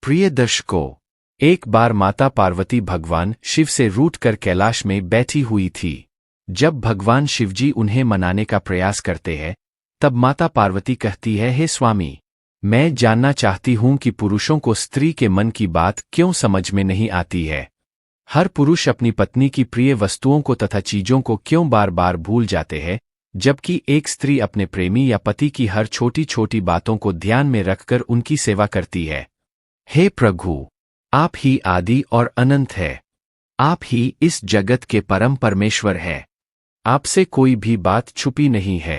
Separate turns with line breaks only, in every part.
प्रिय दर्शकों, एक बार माता पार्वती भगवान शिव से रूठकर कैलाश में बैठी हुई थी। जब भगवान शिवजी उन्हें मनाने का प्रयास करते हैं, तब माता पार्वती कहती है, हे स्वामी, मैं जानना चाहती हूं कि पुरुषों को स्त्री के मन की बात क्यों समझ में नहीं आती है। हर पुरुष अपनी पत्नी की प्रिय वस्तुओं को तथा चीजों को क्यों बार बार भूल जाते हैं, जबकि एक स्त्री अपने प्रेमी या पति की हर छोटी छोटी बातों को ध्यान में रखकर उनकी सेवा करती है। हे प्रभु, आप ही आदि और अनंत है। आप ही इस जगत के परम परमेश्वर है। आपसे कोई भी बात छुपी नहीं है।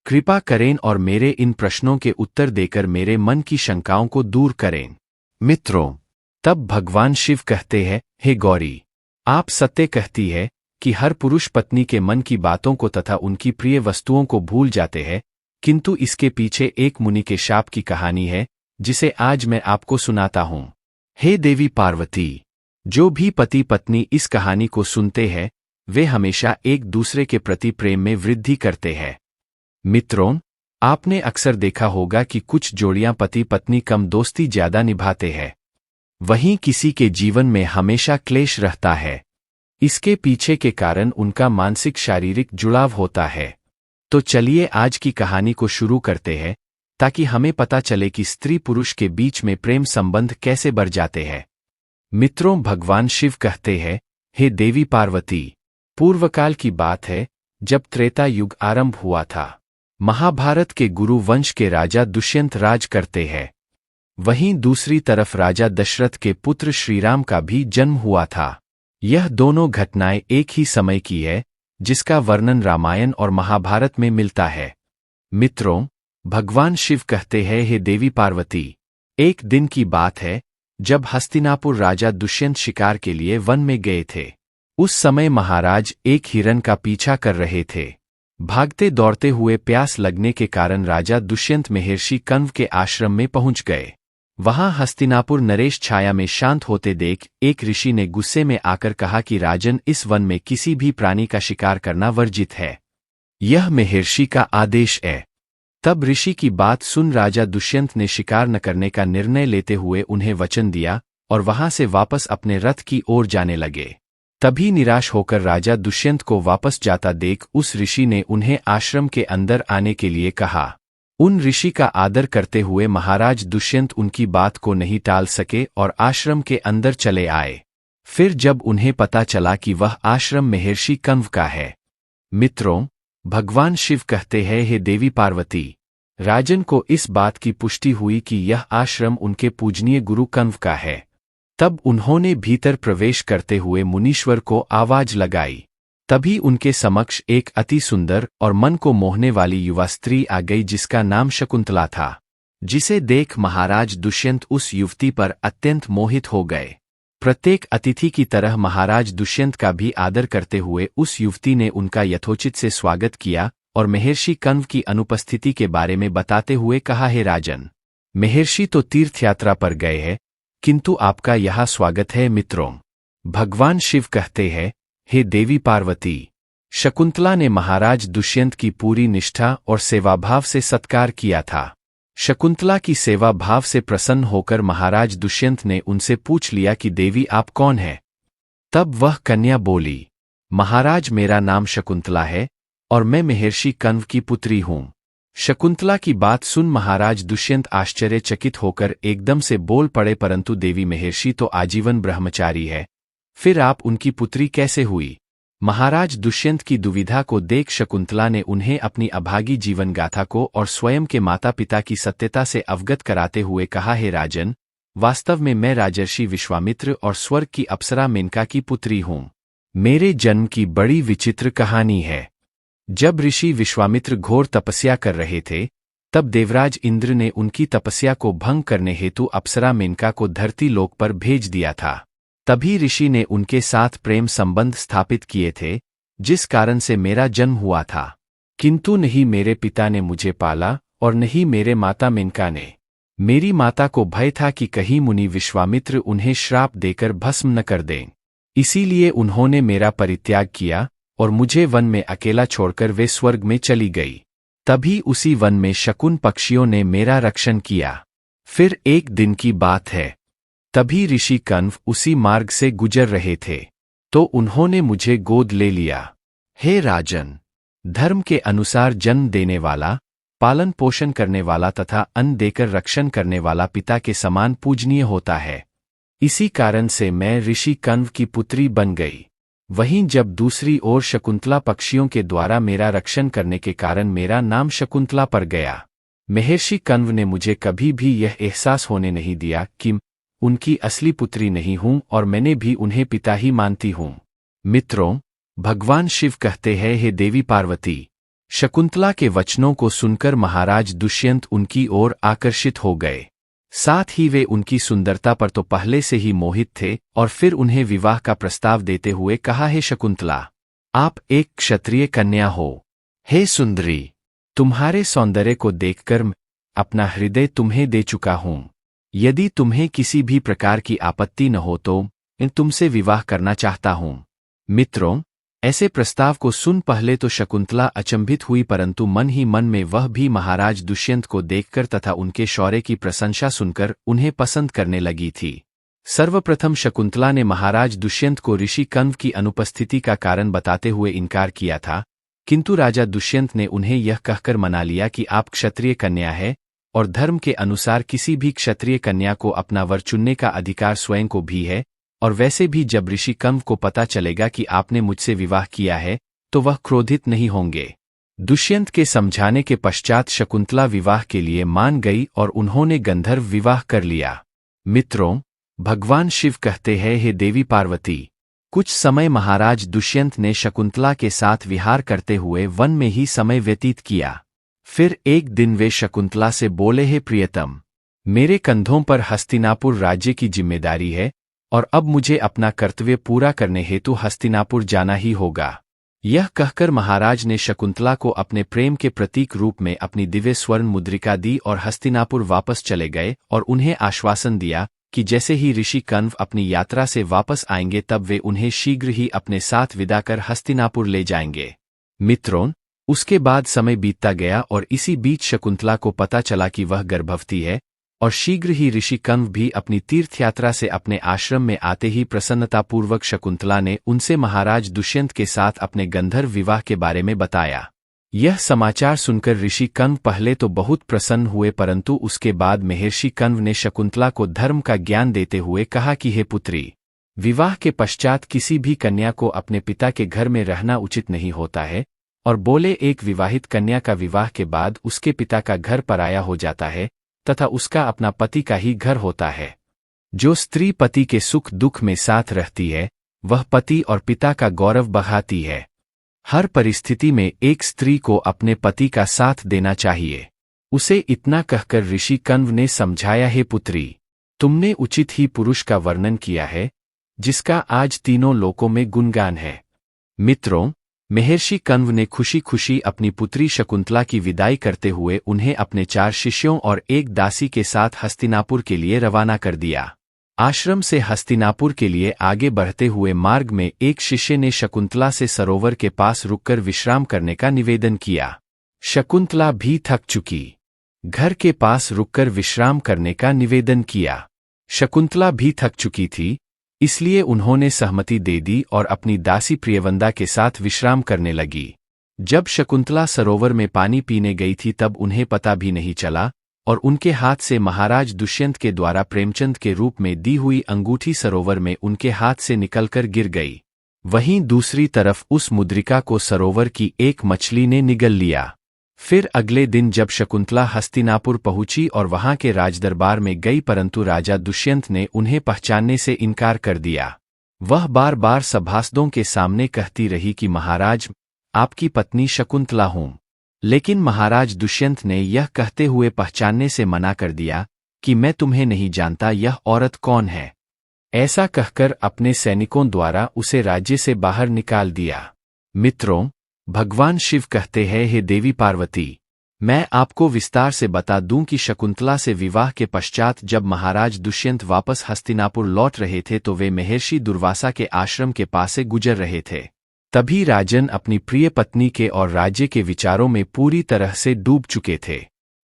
कृपा करें और मेरे इन प्रश्नों के उत्तर देकर मेरे मन की शंकाओं को दूर करें। मित्रों, तब भगवान शिव कहते हैं, हे गौरी, आप सत्य कहती है कि हर पुरुष पत्नी के मन की बातों को तथा उनकी प्रिय वस्तुओं को भूल जाते हैं, किंतु इसके पीछे एक मुनि के शाप की कहानी है, जिसे आज मैं आपको सुनाता हूं। हे देवी पार्वती, जो भी पति पत्नी इस कहानी को सुनते हैं, वे हमेशा एक दूसरे के प्रति प्रेम में वृद्धि करते हैं। मित्रों, आपने अक्सर देखा होगा कि कुछ जोड़ियां पति पत्नी कम दोस्ती ज्यादा निभाते हैं, वहीं किसी के जीवन में हमेशा क्लेश रहता है। इसके पीछे के कारण उनका मानसिक शारीरिक जुड़ाव होता है। तो चलिए आज की कहानी को शुरू करते हैं, ताकि हमें पता चले कि स्त्री पुरुष के बीच में प्रेम संबंध कैसे बढ़ जाते हैं। मित्रों, भगवान शिव कहते हैं, हे देवी पार्वती, पूर्वकाल की बात है, जब त्रेता युग आरंभ हुआ था। महाभारत के गुरु वंश के राजा दुष्यंत राज करते हैं। वहीं दूसरी तरफ राजा दशरथ के पुत्र श्रीराम का भी जन्म हुआ था। यह दोनों घटनाएं एक ही समय की है, जिसका वर्णन रामायण और महाभारत में मिलता है। मित्रों, भगवान शिव कहते हैं, हे देवी पार्वती, एक दिन की बात है, जब हस्तिनापुर राजा दुष्यंत शिकार के लिए वन में गए थे। उस समय महाराज एक हिरन का पीछा कर रहे थे। भागते दौड़ते हुए प्यास लगने के कारण राजा दुष्यंत महर्षि कंव के आश्रम में पहुंच गए। वहां हस्तिनापुर नरेश छाया में शांत होते देख एक ऋषि ने गुस्से में आकर कहा कि राजन, इस वन में किसी भी प्राणी का शिकार करना वर्जित है। यह महर्षि का आदेश है। तब ऋषि की बात सुन राजा दुष्यंत ने शिकार न करने का निर्णय लेते हुए उन्हें वचन दिया और वहां से वापस अपने रथ की ओर जाने लगे। तभी निराश होकर राजा दुष्यंत को वापस जाता देख उस ऋषि ने उन्हें आश्रम के अंदर आने के लिए कहा। उन ऋषि का आदर करते हुए महाराज दुष्यंत उनकी बात को नहीं टाल सके और आश्रम के अंदर चले आए। फिर जब उन्हें पता चला कि वह आश्रम महर्षि कंव का है। मित्रों, भगवान शिव कहते हैं, हे देवी पार्वती, राजन को इस बात की पुष्टि हुई कि यह आश्रम उनके पूजनीय गुरु कंव का है। तब उन्होंने भीतर प्रवेश करते हुए मुनीश्वर को आवाज लगाई। तभी उनके समक्ष एक अति सुंदर और मन को मोहने वाली युवा स्त्री आ गई, जिसका नाम शकुंतला था। जिसे देख महाराज दुष्यंत उस युवती पर अत्यंत मोहित हो गए। प्रत्येक अतिथि की तरह महाराज दुष्यंत का भी आदर करते हुए उस युवती ने उनका यथोचित से स्वागत किया और महर्षि कंव की अनुपस्थिति के बारे में बताते हुए कहा, हे राजन, महर्षि तो तीर्थयात्रा पर गए हैं, किंतु आपका यहाँ स्वागत है। मित्रों, भगवान शिव कहते हैं, हे देवी पार्वती, शकुंतला ने महाराज दुष्यंत की पूरी निष्ठा और सेवाभाव से सत्कार किया था। शकुंतला की सेवा भाव से प्रसन्न होकर महाराज दुष्यंत ने उनसे पूछ लिया कि देवी, आप कौन है? तब वह कन्या बोली, महाराज, मेरा नाम शकुंतला है और मैं महर्षि कंव की पुत्री हूं। शकुंतला की बात सुन महाराज दुष्यंत आश्चर्यचकित होकर एकदम से बोल पड़े, परंतु देवी, महर्षि तो आजीवन ब्रह्मचारी है, फिर आप उनकी पुत्री कैसे हुई? महाराज दुष्यंत की दुविधा को देख शकुंतला ने उन्हें अपनी अभागी जीवन गाथा को और स्वयं के माता पिता की सत्यता से अवगत कराते हुए कहा, हे राजन, वास्तव में मैं राजर्षि विश्वामित्र और स्वर्ग की अप्सरा मेनका की पुत्री हूं। मेरे जन्म की बड़ी विचित्र कहानी है। जब ऋषि विश्वामित्र घोर तपस्या कर रहे थे, तब देवराज इंद्र ने उनकी तपस्या को भंग करने हेतु अप्सरा मेनका को धरती लोक पर भेज दिया था। तभी ऋषि ने उनके साथ प्रेम संबंध स्थापित किए थे, जिस कारण से मेरा जन्म हुआ था। किंतु नहीं मेरे पिता ने मुझे पाला और नहीं मेरे माता मेनका ने। मेरी माता को भय था कि कहीं मुनि विश्वामित्र उन्हें श्राप देकर भस्म न कर दें। इसीलिए उन्होंने मेरा परित्याग किया और मुझे वन में अकेला छोड़कर वे स्वर्ग में चली गई। तभी उसी वन में शकुन पक्षियों ने मेरा रक्षण किया। फिर एक दिन की बात है, तभी ऋषि कण्व उसी मार्ग से गुजर रहे थे, तो उन्होंने मुझे गोद ले लिया। हे राजन, धर्म के अनुसार जन्म देने वाला, पालन पोषण करने वाला तथा अन्न देकर रक्षण करने वाला पिता के समान पूजनीय होता है। इसी कारण से मैं ऋषि कण्व की पुत्री बन गई। वहीं जब दूसरी ओर शकुंतला पक्षियों के द्वारा मेरा रक्षण करने के कारण मेरा नाम शकुंतला पड़ गया। महर्षि कण्व ने मुझे कभी भी यह एहसास होने नहीं दिया कि उनकी असली पुत्री नहीं हूं और मैंने भी उन्हें पिता ही मानती हूं। मित्रों, भगवान शिव कहते हैं, हे देवी पार्वती। शकुंतला के वचनों को सुनकर महाराज दुष्यंत उनकी ओर आकर्षित हो गए। साथ ही वे उनकी सुंदरता पर तो पहले से ही मोहित थे और फिर उन्हें विवाह का प्रस्ताव देते हुए कहा, हे शकुंतला, आप एक क्षत्रिय कन्या हो। हे सुंदरी, तुम्हारे सौंदर्य को देखकर अपना हृदय तुम्हें दे चुका हूं। यदि तुम्हें किसी भी प्रकार की आपत्ति न हो तो मैं तुमसे विवाह करना चाहता हूं। मित्रों, ऐसे प्रस्ताव को सुन पहले तो शकुंतला अचंभित हुई, परंतु मन ही मन में वह भी महाराज दुष्यंत को देखकर तथा उनके शौर्य की प्रशंसा सुनकर उन्हें पसंद करने लगी थी। सर्वप्रथम शकुंतला ने महाराज दुष्यंत को ऋषि कण्व की अनुपस्थिति का कारण बताते हुए इनकार किया था, किंतु राजा दुष्यंत ने उन्हें यह कहकर मना लिया कि आप क्षत्रिय कन्या है और धर्म के अनुसार किसी भी क्षत्रिय कन्या को अपना वर चुनने का अधिकार स्वयं को भी है, और वैसे भी जब ऋषि कण्व को पता चलेगा कि आपने मुझसे विवाह किया है तो वह क्रोधित नहीं होंगे। दुष्यंत के समझाने के पश्चात शकुंतला विवाह के लिए मान गई और उन्होंने गंधर्व विवाह कर लिया। मित्रों, भगवान शिव कहते हैं, हे देवी पार्वती। कुछ समय महाराज दुष्यंत ने शकुंतला के साथ विहार करते हुए वन में ही समय व्यतीत किया। फिर एक दिन वे शकुंतला से बोले, हे प्रियतम, मेरे कंधों पर हस्तिनापुर राज्य की जिम्मेदारी है और अब मुझे अपना कर्तव्य पूरा करने हेतु हस्तिनापुर जाना ही होगा। यह कहकर महाराज ने शकुंतला को अपने प्रेम के प्रतीक रूप में अपनी दिव्य स्वर्ण मुद्रिका दी और हस्तिनापुर वापस चले गए और उन्हें आश्वासन दिया कि जैसे ही ऋषि कण्व अपनी यात्रा से वापस आएंगे तब वे उन्हें शीघ्र ही अपने साथ विदा कर हस्तिनापुर ले जाएंगे। मित्रों, उसके बाद समय बीतता गया और इसी बीच शकुंतला को पता चला कि वह गर्भवती है और शीघ्र ही ऋषि कण्व भी अपनी तीर्थयात्रा से अपने आश्रम में आते ही प्रसन्नतापूर्वक शकुंतला ने उनसे महाराज दुष्यंत के साथ अपने गंधर्व विवाह के बारे में बताया। यह समाचार सुनकर ऋषि कण्व पहले तो बहुत प्रसन्न हुए, परंतु उसके बाद महर्षि कण्व ने शकुंतला को धर्म का ज्ञान देते हुए कहा कि हे पुत्री, विवाह के पश्चात किसी भी कन्या को अपने पिता के घर में रहना उचित नहीं होता है, और बोले, एक विवाहित कन्या का विवाह के बाद उसके पिता का घर पराया हो जाता है तथा उसका अपना पति का ही घर होता है। जो स्त्री पति के सुख दुख में साथ रहती है वह पति और पिता का गौरव बढ़ाती है। हर परिस्थिति में एक स्त्री को अपने पति का साथ देना चाहिए। उसे इतना कहकर ऋषि कण्व ने समझाया, हे पुत्री, तुमने उचित ही पुरुष का वर्णन किया है जिसका आज तीनों लोकों में गुणगान है। मित्रों, महर्षि कण्व ने खुशी खुशी अपनी पुत्री शकुंतला की विदाई करते हुए उन्हें अपने 4 शिष्यों और एक दासी के साथ हस्तिनापुर के लिए रवाना कर दिया। आश्रम से हस्तिनापुर के लिए आगे बढ़ते हुए मार्ग में एक शिष्य ने शकुंतला से सरोवर के पास रुककर विश्राम करने का निवेदन किया। शकुंतला भी थक चुकी, घर के पास रुककर विश्राम करने का निवेदन किया। शकुंतला भी थक चुकी थी, इसलिए उन्होंने सहमति दे दी और अपनी दासी प्रियवंदा के साथ विश्राम करने लगी। जब शकुंतला सरोवर में पानी पीने गई थी तब उन्हें पता भी नहीं चला और उनके हाथ से महाराज दुष्यंत के द्वारा प्रेमचंद के रूप में दी हुई अंगूठी सरोवर में उनके हाथ से निकलकर गिर गई। वहीं दूसरी तरफ उस मुद्रिका को सरोवर की एक मछली ने निगल लिया। फिर अगले दिन जब शकुंतला हस्तिनापुर पहुंची और वहां के राजदरबार में गई, परंतु राजा दुष्यंत ने उन्हें पहचानने से इनकार कर दिया। वह बार बार सभासदों के सामने कहती रही कि महाराज, आपकी पत्नी शकुंतला हूं, लेकिन महाराज दुष्यंत ने यह कहते हुए पहचानने से मना कर दिया कि मैं तुम्हें नहीं जानता, यह औरत कौन है। ऐसा कहकर अपने सैनिकों द्वारा उसे राज्य से बाहर निकाल दिया। मित्रों, भगवान शिव कहते हैं, हे देवी पार्वती, मैं आपको विस्तार से बता दूं कि शकुंतला से विवाह के पश्चात जब महाराज दुष्यंत वापस हस्तिनापुर लौट रहे थे तो वे महर्षि दुर्वासा के आश्रम के पास से गुजर रहे थे। तभी राजन अपनी प्रिय पत्नी के और राज्य के विचारों में पूरी तरह से डूब चुके थे।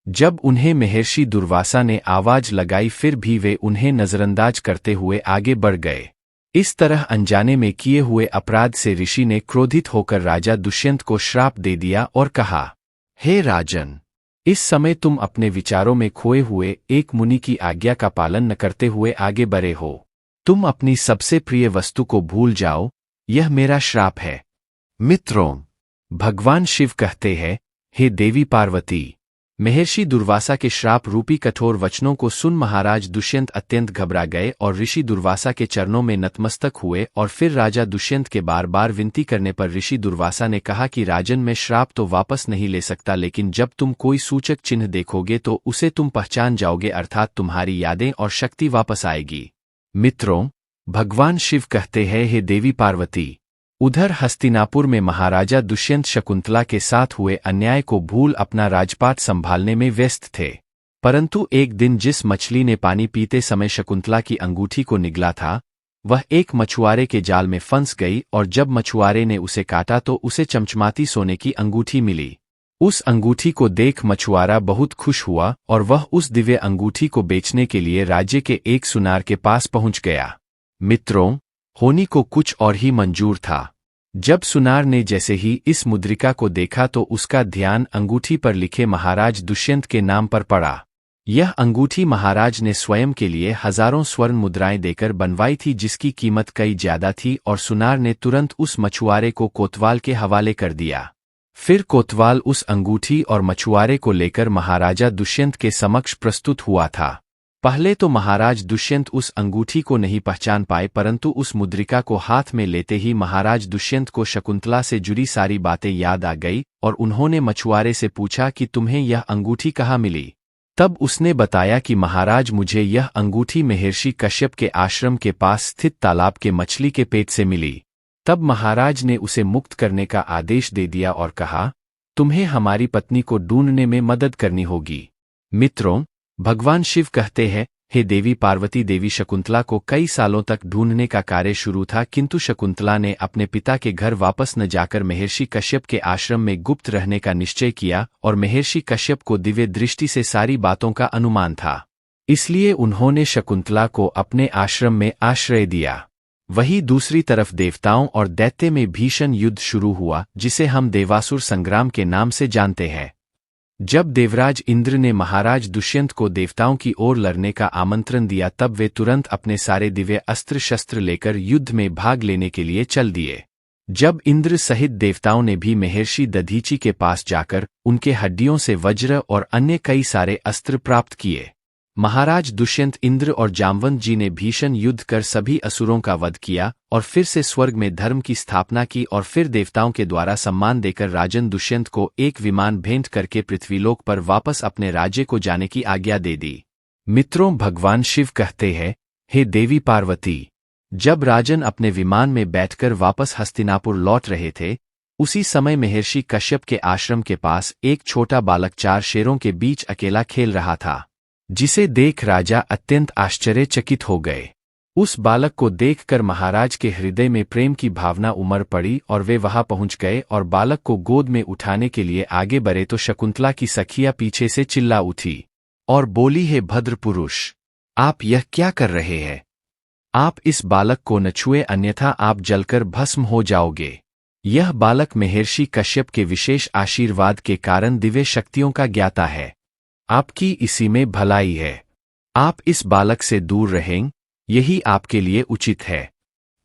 जब उन्हें महर्षि दुर्वासा ने आवाज लगाई फिर भी वे उन्हें नजरअंदाज करते हुए आगे बढ़ गए। इस तरह अनजाने में किए हुए अपराध से ऋषि ने क्रोधित होकर राजा दुष्यंत को श्राप दे दिया और कहा, हे राजन, इस समय तुम अपने विचारों में खोए हुए एक मुनि की आज्ञा का पालन न करते हुए आगे बढ़े हो। तुम अपनी सबसे प्रिय वस्तु को भूल जाओ, यह मेरा श्राप है। मित्रों, भगवान शिव कहते हैं, हे देवी पार्वती, महर्षि दुर्वासा के श्राप रूपी कठोर वचनों को सुन महाराज दुष्यंत अत्यंत घबरा गए और ऋषि दुर्वासा के चरणों में नतमस्तक हुए। और फिर राजा दुष्यंत के बार बार विनती करने पर ऋषि दुर्वासा ने कहा कि राजन, मैं श्राप तो वापस नहीं ले सकता, लेकिन जब तुम कोई सूचक चिन्ह देखोगे तो उसे तुम पहचान जाओगे, अर्थात तुम्हारी यादें और शक्ति वापस आएगी। मित्रों, भगवान शिव कहते हैं, हे देवी पार्वती, उधर हस्तिनापुर में महाराजा दुष्यंत शकुंतला के साथ हुए अन्याय को भूल अपना राजपाट संभालने में व्यस्त थे। परंतु एक दिन जिस मछली ने पानी पीते समय शकुंतला की अंगूठी को निगला था, वह एक मछुआरे के जाल में फंस गई और जब मछुआरे ने उसे काटा तो उसे चमचमाती सोने की अंगूठी मिली। उस अंगूठी को देख मछुआरा बहुत खुश हुआ और वह उस दिव्य अंगूठी को बेचने के लिए राज्य के एक सुनार के पास पहुंच गया। मित्रों, होनी को कुछ और ही मंजूर था। जब सुनार ने जैसे ही इस मुद्रिका को देखा तो उसका ध्यान अंगूठी पर लिखे महाराज दुष्यंत के नाम पर पड़ा। यह अंगूठी महाराज ने स्वयं के लिए हजारों स्वर्ण मुद्राएं देकर बनवाई थी, जिसकी कीमत कई ज्यादा थी, और सुनार ने तुरंत उस मछुआरे को कोतवाल के हवाले कर दिया। फिर कोतवाल उस अंगूठी और मछुआरे को लेकर महाराजा दुष्यंत के समक्ष प्रस्तुत हुआ था। पहले तो महाराज दुष्यंत उस अंगूठी को नहीं पहचान पाए, परंतु उस मुद्रिका को हाथ में लेते ही महाराज दुष्यंत को शकुंतला से जुड़ी सारी बातें याद आ गई और उन्होंने मछुआरे से पूछा कि तुम्हें यह अंगूठी कहाँ मिली। तब उसने बताया कि महाराज, मुझे यह अंगूठी महर्षि कश्यप के आश्रम के पास स्थित तालाब के मछली के पेट से मिली। तब महाराज ने उसे मुक्त करने का आदेश दे दिया और कहा, तुम्हें हमारी पत्नी को ढूंढने में मदद करनी होगी। मित्रों, भगवान शिव कहते हैं, हे देवी पार्वती, देवी शकुंतला को कई सालों तक ढूंढने का कार्य शुरू था, किंतु शकुंतला ने अपने पिता के घर वापस न जाकर महर्षि कश्यप के आश्रम में गुप्त रहने का निश्चय किया और महर्षि कश्यप को दिव्य दृष्टि से सारी बातों का अनुमान था। इसलिए उन्होंने शकुंतला को अपने आश्रम में आश्रय दिया। वहीं दूसरी तरफ देवताओं और दैत्य में भीषण युद्ध शुरू हुआ, जिसे हम देवासुर संग्राम के नाम से जानते हैं। जब देवराज इंद्र ने महाराज दुष्यंत को देवताओं की ओर लड़ने का आमंत्रण दिया, तब वे तुरंत अपने सारे दिव्य अस्त्र शस्त्र लेकर युद्ध में भाग लेने के लिए चल दिए। जब इंद्र सहित देवताओं ने भी महर्षि दधीचि के पास जाकर उनके हड्डियों से वज्र और अन्य कई सारे अस्त्र प्राप्त किए। महाराज दुष्यंत, इंद्र और जामवंत जी ने भीषण युद्ध कर सभी असुरों का वध किया और फिर से स्वर्ग में धर्म की स्थापना की और फिर देवताओं के द्वारा सम्मान देकर राजन दुष्यंत को एक विमान भेंट करके पृथ्वीलोक पर वापस अपने राज्य को जाने की आज्ञा दे दी। मित्रों, भगवान शिव कहते हैं, हे देवी पार्वती, जब राजन अपने विमान में बैठकर वापस हस्तिनापुर लौट रहे थे, उसी समय महर्षि कश्यप के आश्रम के पास एक छोटा बालक 4 शेरों के बीच अकेला खेल रहा था, जिसे देख राजा अत्यंत आश्चर्यचकित हो गए। उस बालक को देखकर महाराज के हृदय में प्रेम की भावना उमड़ पड़ी और वे वहां पहुंच गए और बालक को गोद में उठाने के लिए आगे बढ़े तो शकुंतला की सखियां पीछे से चिल्ला उठी और बोली, हे भद्र पुरुष, आप यह क्या कर रहे हैं? आप इस बालक को न छुए, अन्यथा आप जलकर भस्म हो जाओगे। यह बालक महर्षि कश्यप के विशेष आशीर्वाद के कारण दिव्य शक्तियों का ज्ञाता है। आपकी इसी में भलाई है। आप इस बालक से दूर रहें, यही आपके लिए उचित है।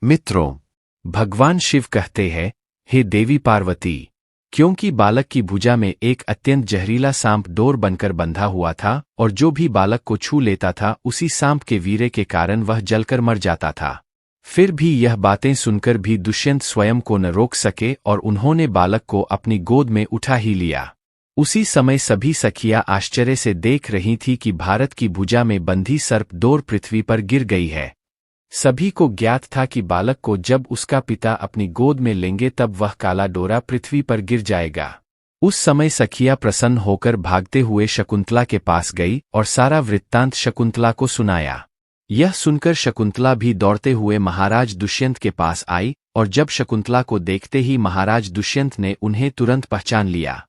मित्रों, भगवान शिव कहते हैं, हे देवी पार्वती, क्योंकि बालक की भुजा में एक अत्यंत जहरीला सांप डोर बनकर बंधा हुआ था और जो भी बालक को छू लेता था उसी सांप के वीर्य के कारण वह जलकर मर जाता था। फिर भी यह बातें सुनकर भी दुष्यंत स्वयं को न रोक सके और उन्होंने बालक को अपनी गोद में उठा ही लिया। उसी समय सभी सखियां आश्चर्य से देख रही थी कि भारत की भुजा में बंधी सर्प डोर पृथ्वी पर गिर गई है। सभी को ज्ञात था कि बालक को जब उसका पिता अपनी गोद में लेंगे तब वह काला डोरा पृथ्वी पर गिर जाएगा। उस समय सखियां प्रसन्न होकर भागते हुए शकुंतला के पास गई और सारा वृत्तांत शकुंतला को सुनाया। यह सुनकर शकुंतला भी दौड़ते हुए महाराज दुष्यंत के पास आई और जब शकुंतला को देखते ही महाराज दुष्यंत ने उन्हें तुरंत पहचान लिया।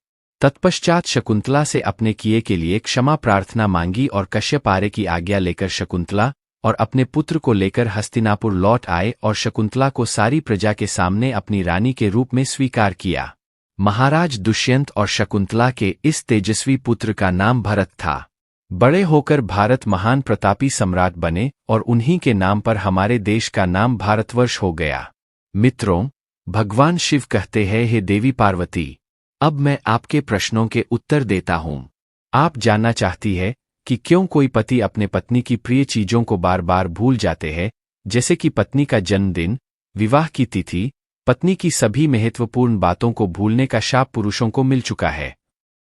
तत्पश्चात शकुंतला से अपने किए के लिए क्षमा प्रार्थना मांगी और कश्यप आर्य की आज्ञा लेकर शकुंतला और अपने पुत्र को लेकर हस्तिनापुर लौट आए और शकुंतला को सारी प्रजा के सामने अपनी रानी के रूप में स्वीकार किया। महाराज दुष्यंत और शकुंतला के इस तेजस्वी पुत्र का नाम भरत था। बड़े होकर भारत महान प्रतापी सम्राट बने और उन्हीं के नाम पर हमारे देश का नाम भारतवर्ष हो गया। मित्रों, भगवान शिव कहते हैं, हे देवी पार्वती, अब मैं आपके प्रश्नों के उत्तर देता हूं। आप जानना चाहती है कि क्यों कोई पति अपने पत्नी की प्रिय चीजों को बार बार भूल जाते हैं, जैसे कि पत्नी का जन्मदिन, विवाह की तिथि, पत्नी की सभी महत्वपूर्ण बातों को भूलने का शाप पुरुषों को मिल चुका है।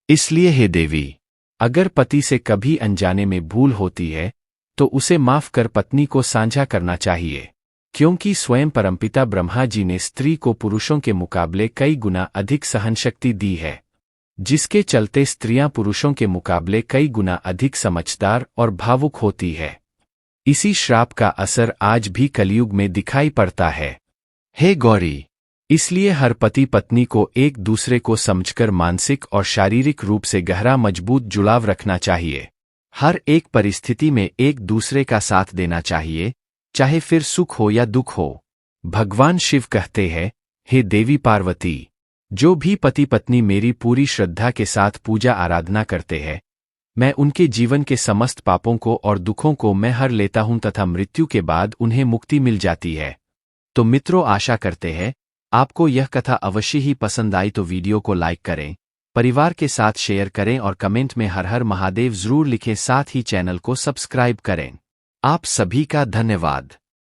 इसलिए हे देवी, अगर पति से कभी अनजाने में भूल होती है तो उसे माफ कर पत्नी को साझा करना चाहिए, क्योंकि स्वयं परमपिता ब्रह्मा जी ने स्त्री को पुरुषों के मुकाबले कई गुना अधिक सहनशक्ति दी है, जिसके चलते स्त्रियां पुरुषों के मुकाबले कई गुना अधिक समझदार और भावुक होती है। इसी श्राप का असर आज भी कलयुग में दिखाई पड़ता है। हे गौरी, इसलिए हर पति पत्नी को एक दूसरे को समझकर मानसिक और शारीरिक रूप से गहरा मजबूत जुड़ाव रखना चाहिए। हर एक परिस्थिति में एक दूसरे का साथ देना चाहिए, चाहे फिर सुख हो या दुख हो। भगवान शिव कहते हैं, हे देवी पार्वती, जो भी पति पत्नी मेरी पूरी श्रद्धा के साथ पूजा आराधना करते हैं, मैं उनके जीवन के समस्त पापों को और दुखों को मैं हर लेता हूं तथा मृत्यु के बाद उन्हें मुक्ति मिल जाती है। तो मित्रों, आशा करते हैं आपको यह कथा अवश्य ही पसंद आई, तो वीडियो को लाइक करें, परिवार के साथ शेयर करें और कमेंट में हर हर महादेव जरूर लिखें। साथ ही चैनल को सब्सक्राइब करें। आप सभी का धन्यवाद।